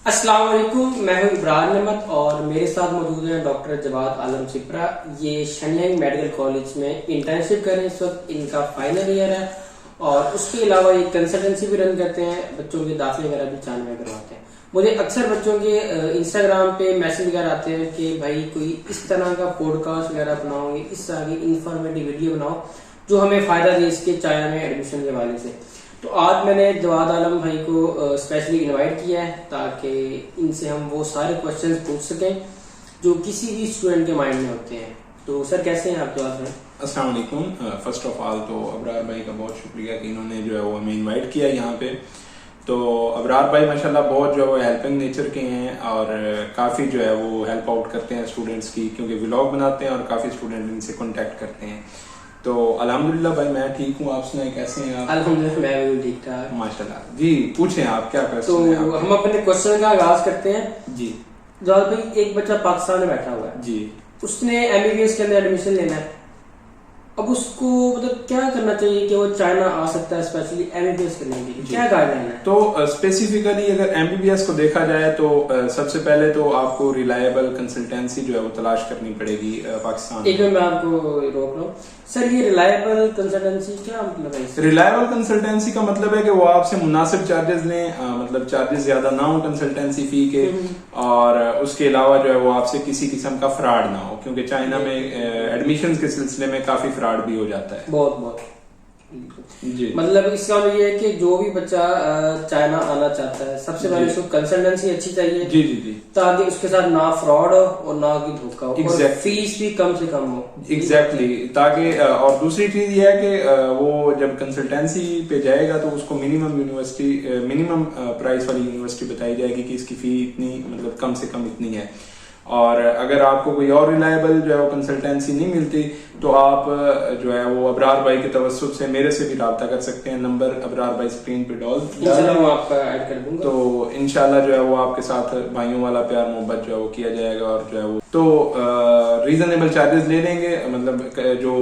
अस्सलाम वालेकुम, मैं हूं इब्राहिम अहमद और मेरे साथ मौजूद हैं डॉक्टर जवाद आलम सिप्रा। ये शनियांग मेडिकल कॉलेज में इंटर्नशिप कर रहे हैं। इस वक्त इनका फाइनल ईयर है और उसके अलावा ये कंसल्टेंसी भी रन करते हैं, बच्चों के दाखिले वगैरह भी चालू करवाते हैं। मुझे अक्सर बच्चों के इंस्टाग्राम पे मैसेज वगैरह आते हैं कि भाई कोई इस तरह का पॉडकास्ट वगैरह बनाओ, इस तरह की इंफॉर्मेटिव वीडियो बनाओ जो हमें फायदा दे इसके चाइना में एडमिशन के हवाले से। तो आज मैंने जवाद आलम भाई को स्पेशली इनवाइट किया है ताकि इनसे हम वो सारे क्वेश्चंस पूछ सकें जो किसी भी स्टूडेंट के माइंड में होते हैं। तो सर कैसे हैं आप जवाद भाई? अस्सलाम वालेकुम। फर्स्ट ऑफ ऑल तो अबरार भाई का बहुत शुक्रिया कि इन्होंने जो है वो हमें इनवाइट किया यहाँ पे। तो अबरार भाई माशाल्लाह बहुत जो है वो हेल्पिंग नेचर के हैं और काफ़ी जो है वो हेल्प आउट करते हैं स्टूडेंट्स की, क्योंकि व्लॉग बनाते हैं और काफ़ी स्टूडेंट इनसे कॉन्टेक्ट करते हैं। तो अल्हम्दुलिल्लाह भाई मैं ठीक हूँ, आप सुनाए कैसे हैं आप? अल्हम्दुलिल्लाह मैं भी ठीक ठाक माशाल्लाह जी। पूछें आप क्या क्वेश्चन तो है आपके? हम अपने क्वेश्चन का आगाज करते हैं जी जवाद भाई। एक बच्चा पाकिस्तान में बैठा हुआ है जी, उसने एमबीबीएस के अंदर एडमिशन लेना है। अब उसको मतलब क्या करना चाहिए कि वो चाइना आ सकता है स्पेशली एमबीबीएस करने के लिए? क्या गाइडलाइन है? तो स्पेसिफिकि अगर एमबीबीएस को देखा जाए तो सबसे पहले तो आपको रिलायबल कंसल्टेंसी जो है वो तलाश करनी पड़ेगी पाकिस्तान एक मिनट मैं आपको रोक रहा हूँ सर। ये रिलायबल कंसल्टेंसी क्या मतलब है? रिलायबल कंसल्टेंसी का मतलब है कि वो आपसे मुनासिब चार्जेस लें, मतलब चार्जेस ज्यादा ना हो कंसल्टेंसी फी के, और उसके अलावा जो है वो आपसे किसी किस्म का फ्रॉड ना हो, क्योंकि चाइना में एडमिशंस के सिलसिले में काफी फ्रॉड भी हो जाता है। बहुत जी। मतलब इसका मतलब ये है कि जो भी बच्चा चाइना आना चाहता है सबसे पहले उसको कंसल्टेंसी अच्छी चाहिए। जी जी जी, ताकि उसके साथ ना फ्रॉड हो और ना की धोखा हो, और फीस भी कम से कम हो। एग्जैक्टली ताकि और दूसरी चीज ये है कि वो जब कंसल्टेंसी पे जाएगा तो उसको मिनिमम प्राइस वाली यूनिवर्सिटी बताई जाएगी कि इसकी फी इतनी, मतलब कम से कम इतनी है। और अगर आपको कोई और रिलायबल जो है वो कंसल्टेंसी नहीं मिलती तो आप जो है वो अबरार भाई के तवस्सुत से मेरे से भी रब्ता कर सकते हैं। नंबर अबरार भाई स्क्रीन पे मैं आपका ऐड कर दूंगा। तो इंशाल्लाह जो है वो आपके साथ भाइयों वाला प्यार मोहब्बत जो है वो किया जाएगा, और जो है वो तो रीजनेबल चार्जेस ले लेंगे, मतलब जो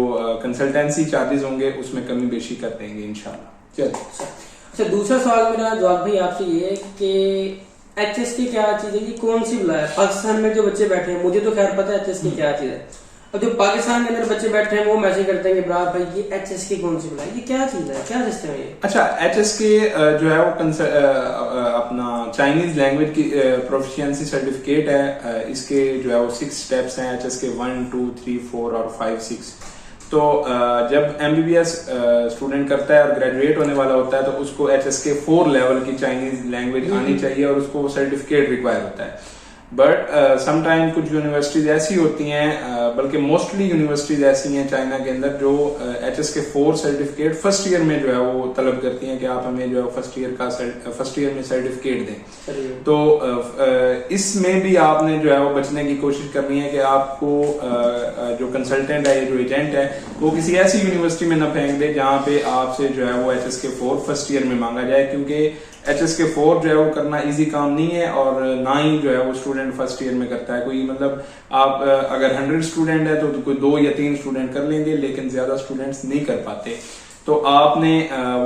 कंसल्टेंसी चार्जेस होंगे उसमें कमी बेशी कर देंगे इंशाल्लाह। चलिए अच्छा, दूसरा सवाल मेरा जवाब भाई आपसे ये है कि HSK क्या चीज है? ये कौन सी बुला है? पाकिस्तान में जो बच्चे बैठे हैं, मुझे तो खैर पता है HSK क्या चीज है। अब जो पाकिस्तान के अंदर बच्चे बैठे हैं वो मैसेज करते हैं कि ब्रार भाई ये HSK कौन सी बुला है? ये क्या चीज है, क्या सिस्टम है ये? अच्छा, HSK जो है वो अपना चाइनीज लैंग्वेज की प्रोफिशिएंसी सर्टिफिकेट है। इसके जो है वो 6 स्टेप्स हैं, HSK 1, 2, 3, 4 और 5, 6। तो जब MBBS स्टूडेंट करता है और ग्रेजुएट होने वाला होता है तो उसको HSK 4 लेवल की चाइनीज लैंग्वेज आनी चाहिए और उसको सर्टिफिकेट रिक्वायर होता है। बट समटाइम कुछ यूनिवर्सिटीज ऐसी होती हैं, बल्कि मोस्टली यूनिवर्सिटीज ऐसी हैं चाइना के अंदर जो HSK 4 सर्टिफिकेट फर्स्ट ईयर में जो है वो तलब करती हैं कि आप हमें जो है फर्स्ट ईयर में सर्टिफिकेट दें। तो इसमें भी आपने जो है वो बचने की कोशिश करनी है कि आपको जो कंसल्टेंट है या जो एजेंट है वो किसी ऐसी यूनिवर्सिटी में न फेंक दे जहाँ पे आपसे जो है वो HSK 4 फर्स्ट ईयर में मांगा जाए, क्योंकि HSK 4 जो है वो करना इजी काम नहीं है और ना ही जो है वो स्टूडेंट फर्स्ट ईयर में करता है। कोई मतलब आप अगर 100 स्टूडेंट है तो कोई 2 या 3 स्टूडेंट कर लेंगे, लेकिन ज्यादा स्टूडेंट्स नहीं कर पाते। तो आपने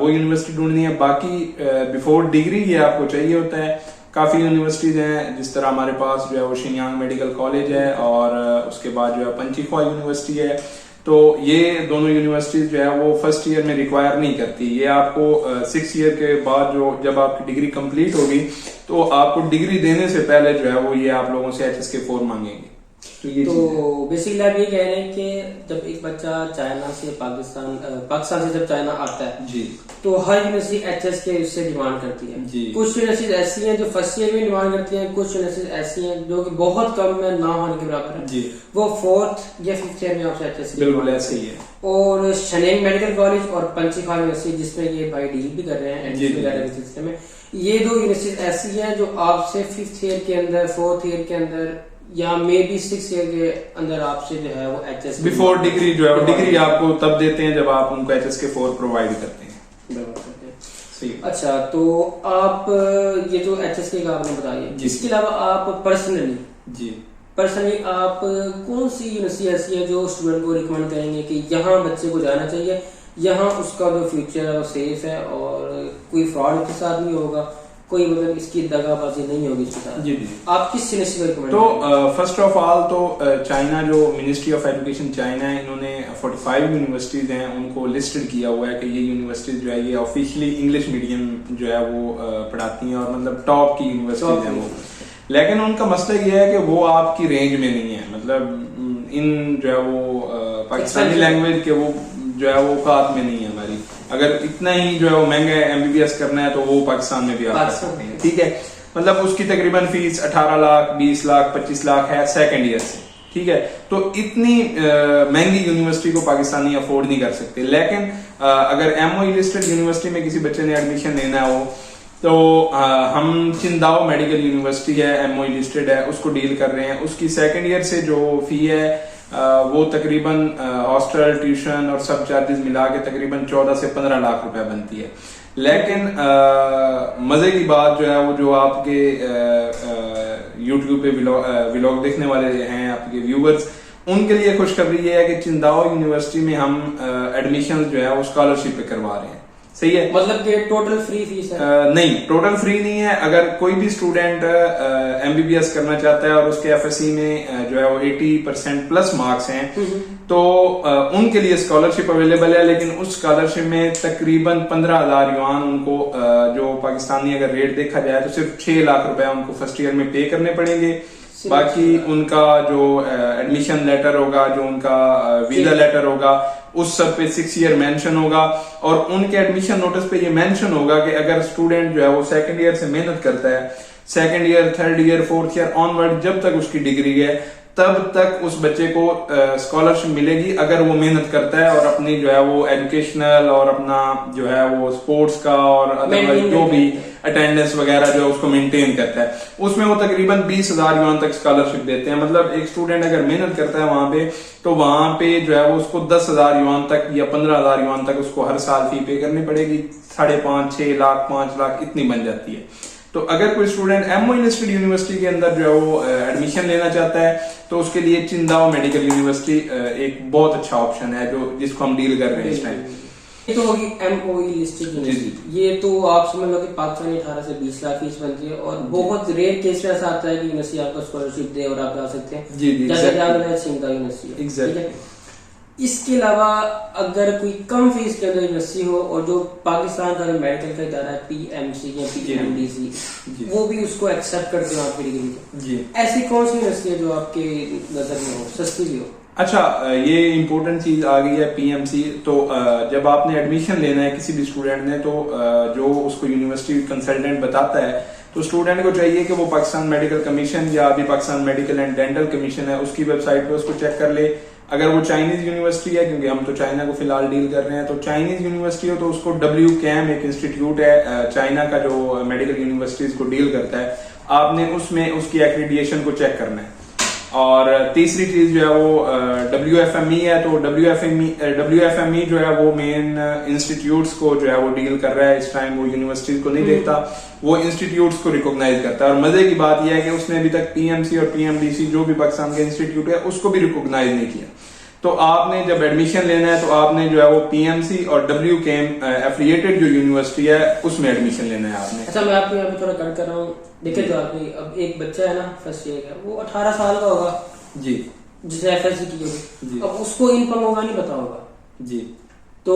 वो यूनिवर्सिटी ढूंढनी है। बाकी बिफोर डिग्री ये आपको चाहिए होता है। काफी यूनिवर्सिटीज हैं, जिस तरह हमारे पास जो है वो शिन्यांग मेडिकल कॉलेज है और उसके बाद जो है पंचीख्वा यूनिवर्सिटी है। तो ये दोनों यूनिवर्सिटीज जो है वो फर्स्ट ईयर में रिक्वायर नहीं करती। ये आपको 6 ईयर के बाद जब आपकी डिग्री कंप्लीट होगी तो आपको डिग्री देने से पहले जो है वो ये आप लोगों से HSK 4 मांगेंगे। तो बेसिकली आप ये कह रहे हैं कि जब एक बच्चा चाइना से पाकिस्तान से जब चाइना आता है जी, तो हर यूनिवर्सिटी HSK उससे डिमांड करती है जी। कुछ यूनिवर्सिटी ऐसी हैं जो फर्स्ट ईयर में डिमांड करती हैं, कुछ यूनिवर्सिटी ऐसी हैं जो कि बहुत कम में ना होने के बराबर है जी, वो 4th या 5th ईयर में आपसे HSK बिल्कुल ऐसे ही है। और शनियांग मेडिकल कॉलेज और पंचीख्वा यूनिवर्सिटी जिसमें ये भाई डील भी कर रहे हैं एडमिशन वगैरह के सिलसिले में, ये 2 यूनिवर्सिटी ऐसी हैं जो आपसे 5th ईयर के अंदर, 4th ईयर के अंदर या मे बी 6th ईयर के अंदर आपसे जो है वो HSK बिफोर डिग्री जो है वो डिग्री आपको तब देते हैं जब आप उनको HSK 4 प्रोवाइड करते हैं। सही। अच्छा, तो आप ये जो HSK का आपने बताया, इसके अलावा आप पर्सनली आप कौन सी यूनिवर्सिटी ऐसी है जो स्टूडेंट को रिकमेंड करेंगे कि यहाँ बच्चे को जाना चाहिए, यहाँ उसका जो फ्यूचर है वो सेफ है और कोई फ्रॉड के साथ नहीं होगा, कोई मतलब इसकी दगाबाजी नहीं होगी इसके साथ। जी जी। आप किस यूनिवर्सिटी को रिकमेंड तो फर्स्ट ऑफ ऑल तो चाइना जो मिनिस्ट्री ऑफ एजुकेशन चाइना है, इन्होंने 45 यूनिवर्सिटीज हैं उनको लिस्टेड किया हुआ है कि ये यूनिवर्सिटीज जो है ये ऑफिशियली इंग्लिश मीडियम जो है वो पढ़ाती हैं और मतलब टॉप की यूनिवर्सिटीज हैं वो। लेकिन उनका मसला ये है कि वो आपकी रेंज में नहीं है, मतलब इन जो है वो पाकिस्तानी लैंग्वेज के वो जो है वो औकात में नहीं है हमारी। अगर इतना ही जो है वो महंगा MBBS करना है तो वो पाकिस्तान में भी आप कर सकते हैं, ठीक है। मतलब उसकी तकरीबन फीस 18 लाख 20 लाख 25 लाख है सेकंड ईयर से, ठीक है। तो इतनी महंगी यूनिवर्सिटी को पाकिस्तानी अफोर्ड नहीं कर सकते। लेकिन अगर MOE लिस्टेड यूनिवर्सिटी में किसी बच्चे ने एडमिशन लेना हो तो हम चिंदाओ मेडिकल यूनिवर्सिटी है, MOE लिस्टेड है, उसको डील कर रहे हैं। उसकी सेकंड ईयर से जो फी है वो तकरीबन हॉस्टल ट्यूशन और सब चार्जेस मिला के तकरीबन 14 से 15 लाख रुपए बनती है। लेकिन मजे की बात जो है वो जो आपके यूट्यूब पे व्लॉग देखने वाले हैं आपके व्यूवर्स, उनके लिए खुशखबरी ये है कि चिंदाओ यूनिवर्सिटी में हम एडमिशन जो है वो स्कॉलरशिप पे करवा रहे हैं। सही है, मतलब कि टोटल फ्री फीस है? नहीं, टोटल फ्री नहीं है। अगर कोई भी स्टूडेंट MBBS करना चाहता है और उसके FSC में जो है वो 80% प्लस मार्क्स हैं तो उनके लिए स्कॉलरशिप अवेलेबल है। लेकिन उस स्कॉलरशिप में तकरीबन 15,000 युआन उनको जो पाकिस्तानी अगर रेट देखा जाए तो सिर्फ 6 लाख रुपए उनको फर्स्ट ईयर में पे करने पड़ेंगे। बाकी उनका जो एडमिशन लेटर होगा, जो उनका वीजा लेटर होगा, उस सब पे 6 ईयर मेंशन होगा। और उनके एडमिशन नोटिस पे ये मेंशन होगा कि अगर स्टूडेंट जो है वो सेकंड ईयर से मेहनत करता है, second year, third year, fourth year onward, जब तक उसकी डिग्री है तब तक उस बच्चे को स्कॉलरशिप मिलेगी अगर वो मेहनत करता है और अपनी जो है वो एजुकेशनल और अपना जो है वो स्पोर्ट्स का और अदरवाइज जो भी अटेंडेंस वगैरह जो है उसको मेंटेन करता है। उसमें वो तकरीबन 20,000 युआन तक स्कॉलरशिप देते हैं। मतलब एक स्टूडेंट अगर मेहनत करता है वहां पे तो वहां पे जो है वो उसको 10,000 युआन तक या 15,000 युआन तक उसको हर साल फी पे करनी पड़ेगी। 5.5 6 लाख 5 लाख इतनी बन जाती है। तो अगर कोई स्टूडेंट MOE लिस्टेड यूनिवर्सिटी के अंदर जो है वो एडमिशन लेना चाहता है तो उसके लिए चिंदाओ मेडिकल यूनिवर्सिटी एक बहुत अच्छा ऑप्शन है जो जिसको हम डील कर रहे हैं इस टाइम। ये तो होगी MOE लिस्टेड यूनिवर्सिटी। ये तो आप समझ लो कि पाकिस्तान में 18 से 20 लाख फीस बनती है और बहुत रेयर केस में ऐसा आता है कि यूनिवर्सिटी आपको स्कॉलरशिप दे और आप जा सकते हैं। जैसे चिंदाओ यूनिवर्सिटी। इसके अलावा अगर कोई कम फीस के अंदर यूनिवर्सिटी हो और जो पाकिस्तान का मेडिकल का इदारा है PMC या PMDC, वो भी उसको एक्सेप्ट करते हो आपकी डिग्री को, ऐसी कौन सी यूनिवर्सिटी है जो आपके नजर में हो, सस्ती भी हो? अच्छा, ये इम्पोर्टेंट चीज आ गई है PMC। तो जब आपने एडमिशन लेना है किसी भी स्टूडेंट ने तो जो उसको यूनिवर्सिटी कंसल्टेंट बताता है तो स्टूडेंट को चाहिए कि वो पाकिस्तान मेडिकल कमीशन या अभी Pakistan medical and dental commission है उसकी वेबसाइट पे उसको चेक कर ले। अगर वो चाइनीज यूनिवर्सिटी है, क्योंकि हम तो चाइना को फिलहाल डील कर रहे हैं, तो चाइनीज यूनिवर्सिटी हो तो उसको WCAM एक इंस्टीट्यूट है चाइना का जो मेडिकल यूनिवर्सिटीज को डील करता है, आपने उसमें उसकी एक्रेडिटेशन को चेक करना है। और तीसरी चीज जो है वो WFME है। तो WFME जो है वो मेन इंस्टीट्यूट्स को जो है वो डील कर रहा है इस टाइम, वो यूनिवर्सिटीज को नहीं देखता, वो इंस्टीट्यूट्स को रिकॉग्नाइज करता है। और मजे की बात यह है कि उसने अभी तक PMC और PMDC जो भी पाकिस्तान का इंस्टीट्यूट है उसको भी रिकॉग्नाइज नहीं किया। तो आपने जब एडमिशन लेना है तो आपने जो है वो PMC और WCAM एफिलिएटेड जो यूनिवर्सिटी है उसमें एडमिशन लेना है आपने। अच्छा, मैं आपको यहाँ पे थोड़ा कट कर रहा हूँ। देखिए तो आपने अब एक बच्चा है ना फर्स्ट ईयर का, वो 18 साल का होगा जी, जिसे FSC की होगी, अब उसको इन पंगों का नहीं पता होगा जी। तो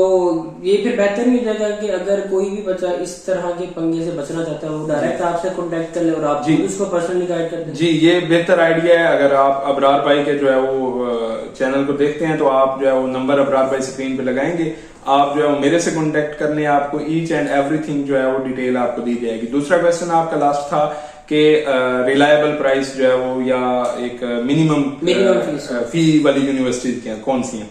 ये फिर बेहतर नहीं हो जाएगा कि अगर कोई भी बच्चा इस तरह के पंगे से बचना चाहता है वो डायरेक्ट आपसे कांटेक्ट कर ले और आप उसको पर्सनली गाइड कर दें? जी, ये बेहतर आइडिया है। अगर आप अबरार भाई के जो है वो चैनल को देखते हैं तो आप जो है वो नंबर अबरार भाई स्क्रीन पे लगाएंगे, आप जो है वो मेरे से कांटेक्ट कर लें, आपको ईच एंड एवरीथिंग जो है वो डिटेल आपको दी जाएगी। दूसरा क्वेश्चन आपका लास्ट था कि रिलायबल प्राइस जो है वो या एक मिनिमम फी वाली यूनिवर्सिटीज क्या कौन सी हैं,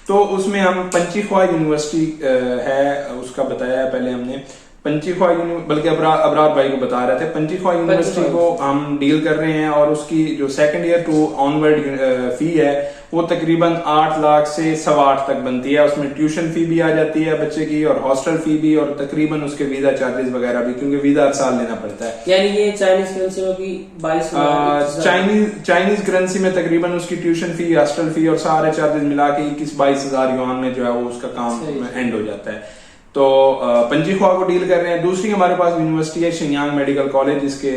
तो उसमें हम पंचीख्वा यूनिवर्सिटी है उसका बताया है पहले हमने। पंचीख्वा बल्कि अबरार भाई को बता रहे थे, पंचीख्वा यूनिवर्सिटी को हम डील कर रहे हैं और उसकी जो सेकंड ईयर टू ऑनवर्ड फी है वो तकरीबन 8 लाख से 8.25 तक बनती है। उसमें ट्यूशन फी भी आ जाती है बच्चे की और हॉस्टल फी भी और तकरीबन उसके वीजा चार्जेस वगैरह भी, क्योंकि वीजा हर साल लेना पड़ता है। यानी ये चाइनीज करेंसी में भी 22 चाइनीज करेंसी में तकरीबन उसकी ट्यूशन फी, हॉस्टल फी और सारे चार्जेस मिला के 21-22 हजार युआन में जो है वो उसका काम एंड हो जाता है। तो पंजीख्वा को डील कर रहे हैं। दूसरी हमारे पास यूनिवर्सिटी है शिन्यांग मेडिकल कॉलेज, जिसके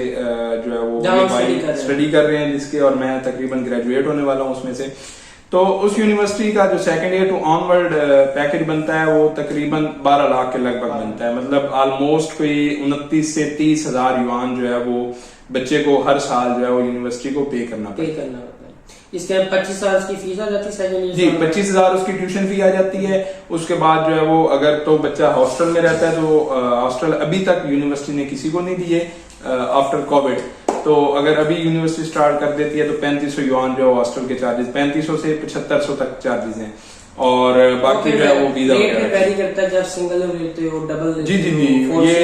जो है वो स्टडी कर रहे हैं जिसके, और मैं तकरीबन ग्रेजुएट होने वाला हूँ उसमें से। तो उस यूनिवर्सिटी का जो second year to onward package बनता है वो तकरीबन 12 लाख के लगभग बनता है। मतलब ऑलमोस्ट कोई 29 से 30 हजार युआन जो है वो बच्चे को हर साल जो है वो यूनिवर्सिटी को पे करना पड़ता है। इसके 25 साल की फीस आ जाती है सेकंड ईयर जी, 25,000 उसकी ट्यूशन फी आ जाती है। उसके बाद जो है वो अगर तो बच्चा हॉस्टल में रहता है तो हॉस्टल अभी तक यूनिवर्सिटी ने किसी को नहीं दिए आफ्टर कोविड। तो अगर अभी यूनिवर्सिटी स्टार्ट कर देती है तो 3500 युआन जो हॉस्टल के चार्जेस 3500 से 7500 तक चार्जेस हैं, और बाकी जो है वो वीजा वैरी करता है। जब सिंगल रूम लेते हो डबल जी जी जी, ये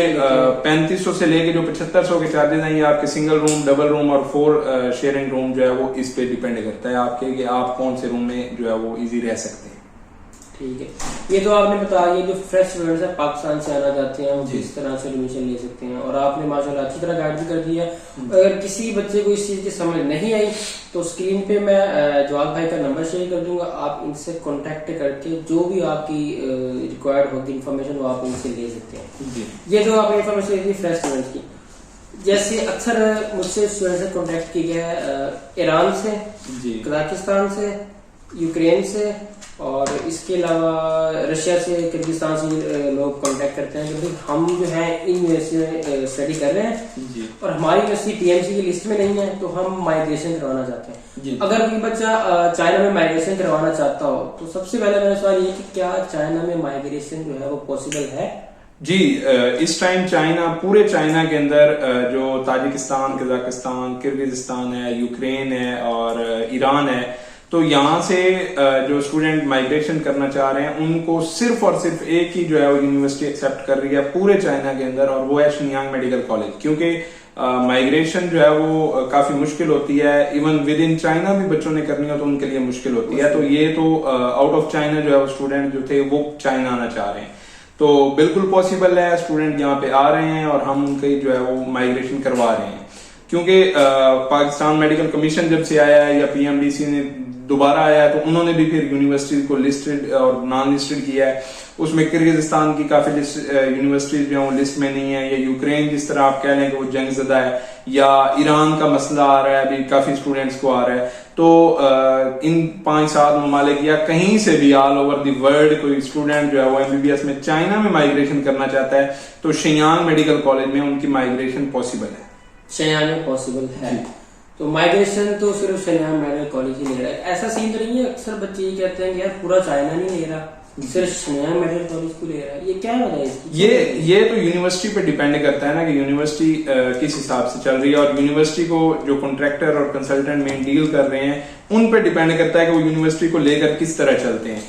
3500 से लेके जो 7500 के चार्जेस हैं ये आपके सिंगल रूम, डबल रूम और 4 शेयरिंग रूम जो है वो इस पे डिपेंड करता है आपके कि आप कौन से रूम में जो है वो इजी रह सकते हैं। ठीक है, ये तो आपने बताया ये जो फ्रेश स्टूडेंट्स है पाकिस्तान से आना चाहते हैं वो किस तरह से एडमिशन ले सकते हैं, और आपने माशाल्लाह अच्छी तरह गाइड भी कर दिया। अगर किसी बच्चे को इस चीज की समझ नहीं आई तो स्क्रीन पे मैं जवाब भाई का नंबर शेयर कर दूंगा, आप इनसे कांटेक्ट करके जो भी आपकी रिक्वायर्ड होगी इन्फॉर्मेशन वो आप इनसे ले सकते हैं। ये जो आपने इन्फॉर्मेशन दी फ्रेश स्टूडेंट्स की, जैसे अक्सर मुझसे स्टूडेंट से कांटेक्ट किया गया ईरान से, कजाकिस्तान से, यूक्रेन से, और इसके अलावा रशिया से, किर्गिस्तान से लोग कांटेक्ट करते हैं क्योंकि हम जो है इन यूनिवर्सिटी में स्टडी कर रहे हैं और हमारी यूनिवर्सिटी पीएमसी की लिस्ट में नहीं है, तो हम माइग्रेशन करवाना चाहते हैं। अगर कोई बच्चा चाइना में माइग्रेशन करवाना चाहता हो तो सबसे पहले मेरा सवाल ये कि क्या चाइना में माइग्रेशन जो है वो पॉसिबल है? जी, इस टाइम चाइना, पूरे चाइना के अंदर जो ताजिकिस्तान, कजाकिस्तान, किर्गिस्तान है, यूक्रेन है और ईरान है, तो यहाँ से जो स्टूडेंट माइग्रेशन करना चाह रहे हैं उनको सिर्फ और सिर्फ एक ही जो है वो यूनिवर्सिटी एक्सेप्ट कर रही है पूरे चाइना के अंदर, और वो है शिन्यांग मेडिकल कॉलेज। क्योंकि माइग्रेशन जो है वो काफी मुश्किल होती है, इवन विद इन चाइना भी बच्चों ने करनी हो तो उनके लिए मुश्किल होती है। तो ये तो आउट ऑफ चाइना जो है वो स्टूडेंट जो थे वो चाइना आना चाह रहे हैं, तो बिल्कुल पॉसिबल है, स्टूडेंट यहाँ पे आ रहे हैं और हम उनके जो है वो माइग्रेशन करवा रहे हैं। क्योंकि पाकिस्तान मेडिकल कमीशन जब से आया है या पीएमडीसी ने दोबारा आया है तो उन्होंने भी फिर यूनिवर्सिटीज को लिस्टेड और नॉन लिस्टेड किया है। उसमें किर्गिस्तान की काफी यूनिवर्सिटीज जो है वो लिस्ट में नहीं है, या यूक्रेन जिस तरह आप कह लें कि वो जंगज़दा है, या ईरान का मसला आ रहा है अभी काफी स्टूडेंट्स को आ रहा है। तो इन 5-7 ममालिक या कहीं से भी ऑल ओवर द वर्ल्ड कोई स्टूडेंट जो है वो एमबीबीएस में चाइना में माइग्रेशन करना चाहता है तो शिन्यांग मेडिकल कॉलेज में उनकी माइग्रेशन पॉसिबल है। शिन्यांग में पॉसिबल है, तो माइग्रेशन तो सिर्फ शिन्यांग मेडिकल कॉलेज ही ले रहा है। ऐसा सीन तो नहीं है, अक्सर बच्चे ये कहते हैं कि यार पूरा चाइना नहीं ले रहा, सिर्फ शिन्यांग मेडिकल कॉलेज को ले रहा है, ये क्या वजह है इसकी? ये तो यूनिवर्सिटी पे डिपेंड करता है ना कि यूनिवर्सिटी किस हिसाब से चल रही है, और यूनिवर्सिटी को जो कॉन्ट्रैक्टर और कंसल्टेंट में डील कर रहे हैं उन पे डिपेंड करता है कि वो यूनिवर्सिटी को लेकर किस तरह चलते हैं।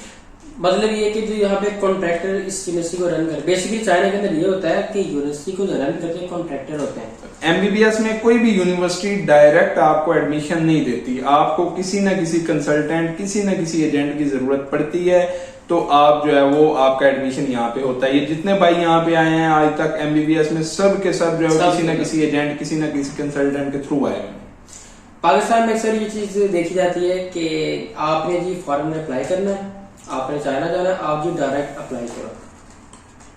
मतलब ये कि जो यहाँ पे कॉन्ट्रैक्टर इस यूनिवर्सिटी को रन कर, बेसिकली चाइना के अंदर ये होता है कि यूनिवर्सिटी को रन करके कॉन्ट्रैक्टर होते हैं। एमबीबीएस में कोई भी यूनिवर्सिटी डायरेक्ट आपको एडमिशन नहीं देती, आपको किसी ना किसी कंसल्टेंट, किसी ना किसी एजेंट की जरूरत पड़ती है, तो आप जो है वो आपका एडमिशन यहाँ पे होता है। ये जितने भाई यहाँ पे आए हैं आज तक एमबीबीएस में, सब के सब जो है किसी ना किसी एजेंट, किसी ना किसी कंसल्टेंट के थ्रू आए हैं। पाकिस्तान में अक्सर ये चीज देखी जाती है कि आपने जी फॉरेन में अप्लाई करना है, आपने चाइना जाना है, आप जी डायरेक्ट अप्लाई करो।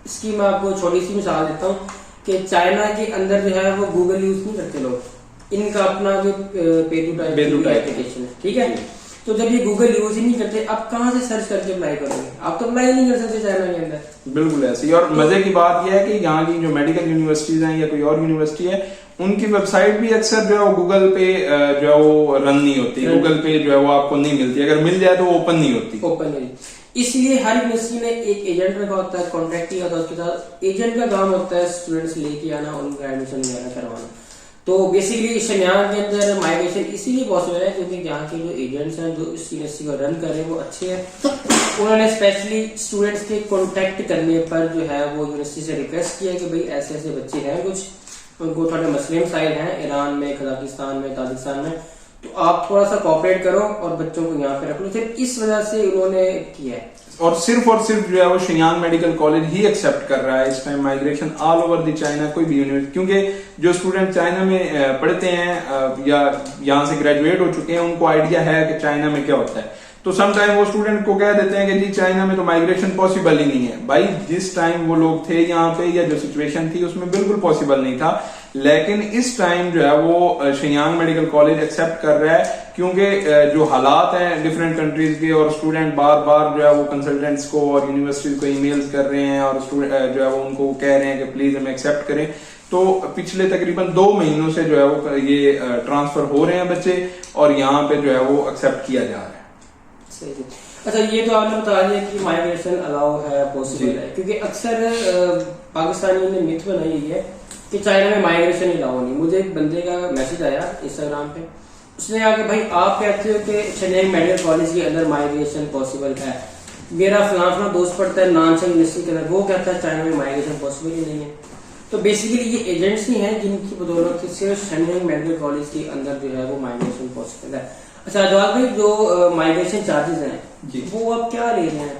इसकी मैं आपको छोटी सी मिसाल देता हूँ कि चाइना के अंदर जो है वो गूगल यूज नहीं करते लोग, इनका अपना जो पे टू टाइप एप्लीकेशन है, ठीक है। तो जब ये गूगल यूज ही नहीं करते, आप कहाँ से सर्च करके अप्लाई करोगे? आप तो अप्लाई नहीं कर सकते चाइना के अंदर। बिल्कुल ऐसे ही। और मजे की बात यह है कि यहाँ की जो मेडिकल यूनिवर्सिटीज हैं या कोई और यूनिवर्सिटी है, उनकी वेबसाइट भी अक्सर जो है वो गूगल पे जो है वो रन नहीं होती, गूगल पे जो है वो आपको नहीं मिलती, अगर मिल जाए तो ओपन नहीं होती। ओपन नहीं, इसलिए हर यूनिवर्सिटी में एक एजेंट रखा होता है, कॉन्ट्रैक्ट किया होता है उसके साथ। एजेंट का काम होता है स्टूडेंट्स लेके आना, उनका एडमिशन वगैरह करवाना। तो बेसिकली शिन्यांग के अंदर माइग्रेशन इसीलिए पॉसिबल है क्योंकि यहाँ के जो एजेंट्स हैं जो इस यूनिवर्सिटी को रन कर रहे हैं वो अच्छे हैं। उन्होंने स्पेशली स्टूडेंट्स के कॉन्टेक्ट करने पर जो है वो यूनिवर्सिटी से रिक्वेस्ट किया कि भाई ऐसे ऐसे बच्चे हैं, कुछ उनको थोड़े मुस्लिम साइड हैं ईरान में, कजाकिस्तान में, ताजिकिस्तान में, तो आप थोड़ा सा कोऑपरेट करो और बच्चों को यहाँ पे रख लो। सिर्फ इस वजह से उन्होंने किया है, और सिर्फ जो है वो शिन्यांग मेडिकल कॉलेज ही एक्सेप्ट कर रहा है इस time migration all over the China, कोई भी यूनिवर्सिटी। क्योंकि जो स्टूडेंट चाइना में पढ़ते हैं या यहाँ से ग्रेजुएट हो चुके हैं, उनको आइडिया है कि चाइना में क्या होता है। तो सम टाइम वो स्टूडेंट को कह देते हैं कि जी चाइना में तो माइग्रेशन पॉसिबल ही नहीं है। भाई जिस टाइम वो लोग थे यहाँ पे या जो सिचुएशन थी उसमें बिल्कुल पॉसिबल नहीं था, लेकिन इस टाइम जो है वो शियांग मेडिकल कॉलेज एक्सेप्ट कर रहा है, क्योंकि जो हालात हैं डिफरेंट कंट्रीज के और स्टूडेंट बार बार जो है वो कंसल्टेंट्स को और यूनिवर्सिटीज को ईमेल्स कर रहे हैं और जो है वो उनको कह रहे हैं कि प्लीज हमें एक्सेप्ट करें। तो पिछले तकरीबन 2 महीनों से जो है वो ये ट्रांसफर हो रहे हैं बच्चे और यहाँ पे जो है वो एक्सेप्ट किया जा रहा है। सही। अच्छा, ये तो आपने बता दिया कि माइग्रेशन अलाउ है, पॉसिबल है, क्योंकि अक्सर पाकिस्तानियों ने मिथ बनाई हुई है कि चाइना में माइग्रेशन ही अलाउ नहीं। मुझे एक बंदे का मैसेज आया इंस्टाग्राम पे, उसने आके भाई आप कहते हो कि शनयांग मेडिकल कॉलेज के अंदर माइग्रेशन पॉसिबल है, मेरा फलाना दोस्त पढ़ता है नानचंग यूनिवर्सिटी के अंदर, वो कहता है चाइना में माइग्रेशन पॉसिबल ही नहीं है। तो बेसिकली ये एजेंट्स ही हैं जिनकी बदौलत सिर्फ शनयांग मेडिकल कॉलेज के अंदर जो है वो माइग्रेशन पॉसिबल है। अच्छा जवाब भाई, जो माइग्रेशन चार्जेस हैं वो आप क्या ले रहे हैं?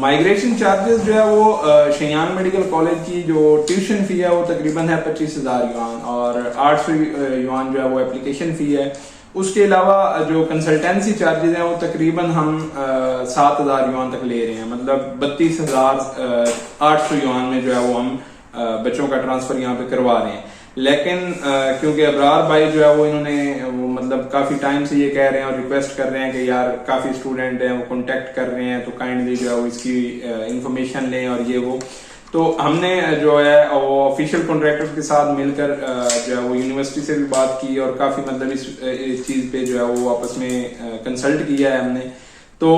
माइग्रेशन चार्जेस जो है वो शियांग मेडिकल कॉलेज की जो ट्यूशन फी है वो तकरीबन है 25,000 युआन और 800 युआन जो है वो एप्लीकेशन फी है। उसके अलावा जो कंसल्टेंसी चार्जेस हैं वो तकरीबन हम 7,000 युआन तक ले रहे हैं, मतलब 32,800 युआन में जो है वो हम बच्चों का ट्रांसफर यहाँ पे करवा रहे हैं। लेकिन क्योंकि अबरार भाई जो है वो इन्होंने वो मतलब काफी टाइम से ये कह रहे हैं और रिक्वेस्ट कर रहे हैं कि यार काफी स्टूडेंट हैं वो कांटेक्ट कर रहे हैं तो काइंडली जो है वो इसकी इंफॉर्मेशन लें और ये वो, तो हमने जो है वो ऑफिशियल कॉन्ट्रैक्टर के साथ मिलकर जो है वो यूनिवर्सिटी से भी बात की और काफी मतलब इस चीज पे जो है वो आपस में कंसल्ट किया है हमने। तो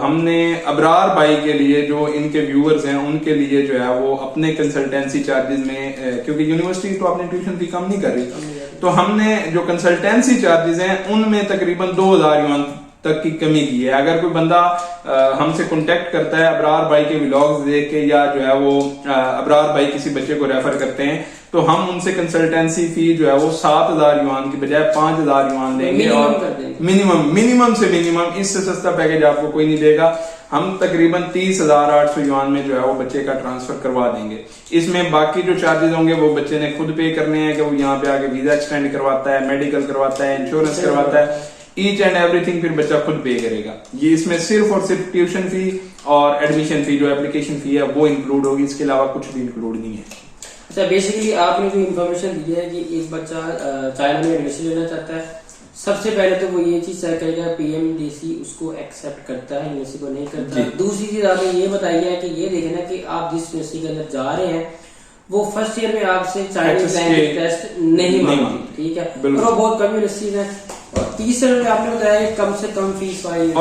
हमने अबरार भाई के लिए जो इनके व्यूअर्स हैं उनके लिए जो है वो अपने कंसल्टेंसी चार्जेस में, क्योंकि यूनिवर्सिटी तो अपनी ट्यूशन फी कम नहीं कर रही, तो हमने जो कंसल्टेंसी चार्जेस हैं उनमें तकरीबन 2,000 युआन तक की कमी की है। अगर कोई बंदा हमसे कांटेक्ट करता है अबरार भाई के व्लॉग्स देख के या जो है वो अबरार भाई किसी बच्चे को रेफर करते हैं तो हम उनसे कंसल्टेंसी फी जो है वो 7,000 युआन की बजाय 5,000 युआन देंगे और मिनिमम से मिनिमम, इससे सस्ता पैकेज आपको कोई नहीं देगा। हम तकरीबन 30,800 युआन में जो है वो बच्चे का ट्रांसफर करवा देंगे। इसमें बाकी जो चार्जेस होंगे वो बच्चे ने खुद पे करने हैं कि वो यहाँ पे आके वीजा एक्सटेंड करवाता है, मेडिकल करवाता है, इंश्योरेंस करवाता है, ईच एंड एवरीथिंग फिर बच्चा खुद पे करेगा। ये इसमें सिर्फ और सिर्फ ट्यूशन फी और एडमिशन फी जो एप्लीकेशन फी है वो इंक्लूड होगी, इसके अलावा कुछ भी इंक्लूड नहीं है। अच्छा, बेसिकली आपने जो इन्फॉर्मेशन दी है कि एक बच्चा चाइना में एडमिशन लेना चाहता है, सबसे पहले तो वो ये चीज तय करेगा पीएमडीसी उसको एक्सेप्ट करता है, यूनिवर्सिटी को नहीं करता। दूसरी चीज आपने ये बताई है कि ये देखना कि आप जिस यूनिवर्सिटी के अंदर जा रहे हैं वो फर्स्ट ईयर में आपसे चाइनीज लैंग्वेज टेस्ट नहीं मांगती, ठीक है, और वो बहुत कम यूनिवर्सिटीज है। और तीसरे में आपने बताया कि कम से कम फीस वाली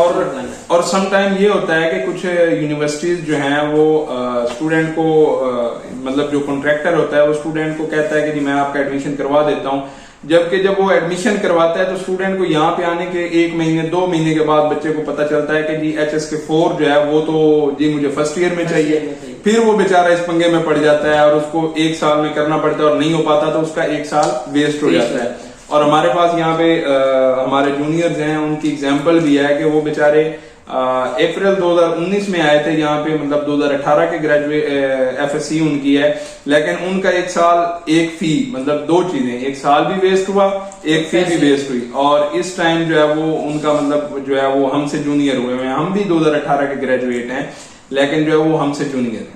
और सम टाइम ये होता है कि कुछ यूनिवर्सिटीज जो हैं वो स्टूडेंट को मतलब जो कॉन्ट्रैक्टर होता है वो स्टूडेंट को कहता है कि जी मैं आपका एडमिशन करवा देता हूँ, जबकि जब वो एडमिशन करवाता है तो स्टूडेंट को यहाँ पे आने के 1 महीने 2 महीने के बाद बच्चे को पता चलता है कि जी HSK4 जो है वो तो जी मुझे फर्स्ट ईयर में चाहिए। फिर वो बेचारा इस पंगे में पड़ जाता है और उसको 1 साल में करना पड़ता है और नहीं हो पाता तो उसका 1 साल वेस्ट हो जाता है। और हमारे पास यहाँ पे हमारे जूनियर्स हैं उनकी एग्जाम्पल भी है कि वो बेचारे अप्रैल 2019 में आए थे यहाँ पे, मतलब 2018 के ग्रेजुएट FSC उनकी है, लेकिन उनका 1 साल एक फी मतलब 2 चीजें, 1 साल भी वेस्ट हुआ, एक फी भी वेस्ट हुई। और इस टाइम जो है वो उनका मतलब जो है वो हमसे जूनियर हुए हैं, हम भी 2018 के ग्रेजुएट हैं लेकिन जो है वो हमसे जूनियर है।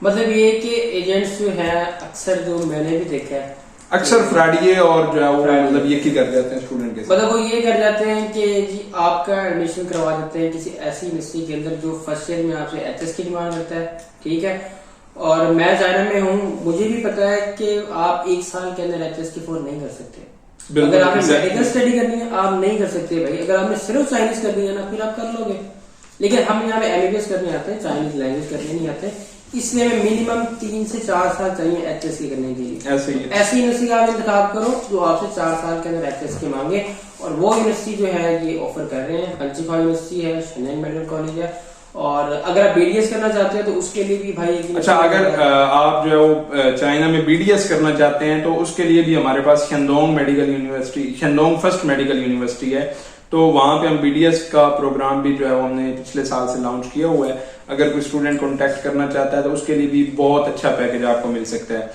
मतलब ये कि एजेंट्स जो है अक्सर जो मैंने भी देखा है अक्सर फ्रॉडिये और जो है वो मतलब ये की कर जाते हैं स्टूडेंट के साथ, मतलब वो ये कर जाते हैं कि जी आपका एडमिशन करवा देते हैं किसी ऐसी यूनिवर्सिटी के अंदर जो फर्स्ट ईयर में आपसे HS की डिमांड करता है, ठीक है, और मैं चाइना में हूँ, मुझे भी पता है कि आप 1 साल के अंदर HSK4 नहीं कर सकते। अगर आपने मेडिकल स्टडी करनी है आप नहीं कर सकते भाई, अगर आपने सिर्फ चाइनीज करनी है ना फिर आप कर लोगे, लेकिन हम यहाँ पे MBBS करने आते हैं, चाइनीज लैंग्वेज करने नहीं आते, इसलिए मिनिमम 3 से 4 साल चाहिए HSK करने के लिए। ऐसी यूनिवर्सिटी आप इंतखाब करो जो आपसे 4 साल के अंदर HSK मांगे, और वो यूनिवर्सिटी जो है ये ऑफर कर रहे हैं। हंचिखा यूनिवर्सिटी है, शनयांग मेडिकल कॉलेज है, और अगर आप BDS करना चाहते हैं तो उसके लिए भी भाई अच्छा, अगर आप जो है वो चाइना में BDS करना चाहते हैं तो उसके लिए भी हमारे पास Shandong medical university, Shandong first medical university है, तो वहां पे हम BDS का प्रोग्राम भी जो है वो हमने पिछले साल से लॉन्च किया हुआ है। अगर कोई स्टूडेंट कांटेक्ट करना चाहता है तो उसके लिए भी बहुत अच्छा पैकेज आपको मिल सकता है।